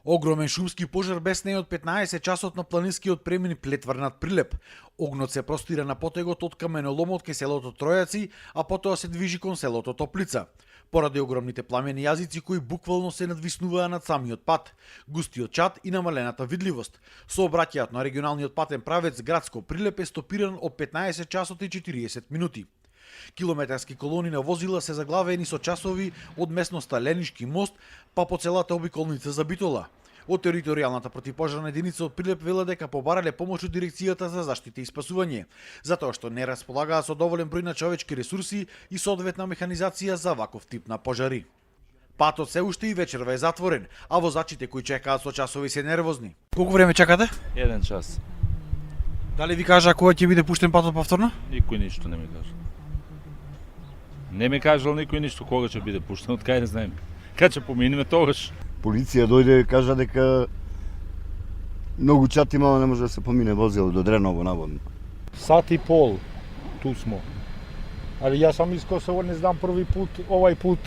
Огромен шумски пожар бесне од 15 часот на планинскиот премин Плетвар над Прилеп. Огнот се простира на потегот од каменоломот ке селото Тројаци, а потоа се движи кон селото Топлица. Поради огромните пламени јазици кои буквално се надвиснуваа над самиот пат, густиот чад и намалената видливост. Сообраќајот на регионалниот патен правец Градско Прилеп е стопиран од 15 часот и 40 минути. Километарски колони на возила се заглавени со часови од местноста Ленишки мост па по целата обиколница за Битола. Од територијалната противпожарна единица од Прилеп велат дека побарале помош од дирекцијата за заштита и спасување, затоа што не располагаа со доволен број на човечки ресурси и соодветна механизација за ваков тип на пожари. Патот се уште и вечерва е затворен, а возачите кои чекаат со часови се нервозни. Колку време чекате? 1 час. Дали ви кажа кога ќе биде пуштен патот повторно? Никој ништо не ми кажа. Не ми кажал никој ништо кога ќе биде пуштен, од кај не знаеме. Кај ќе поминеме тогаш. Полиција дојде и кажа дека многу чат имало, не може да се помине возило до Дреново наводно. Сат и пол, ту смо. Али јас сам из Косово, не знам први пут, овај пут.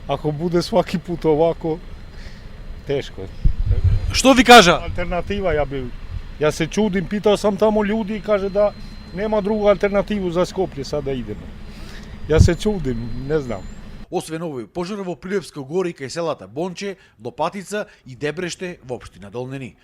Ако буде сваки пут овако, тешко. Што ви кажа? Алтернатива ја бил. Јас се чудим, питал сам тамо луѓе и каже да нема друга алтернативу за Скопје сад да идеме. Јас се чудим, не знам. Освен овој пожар во Прилепско гори кај селата Бонче, Лопатица и Дебреште во општина Долнени.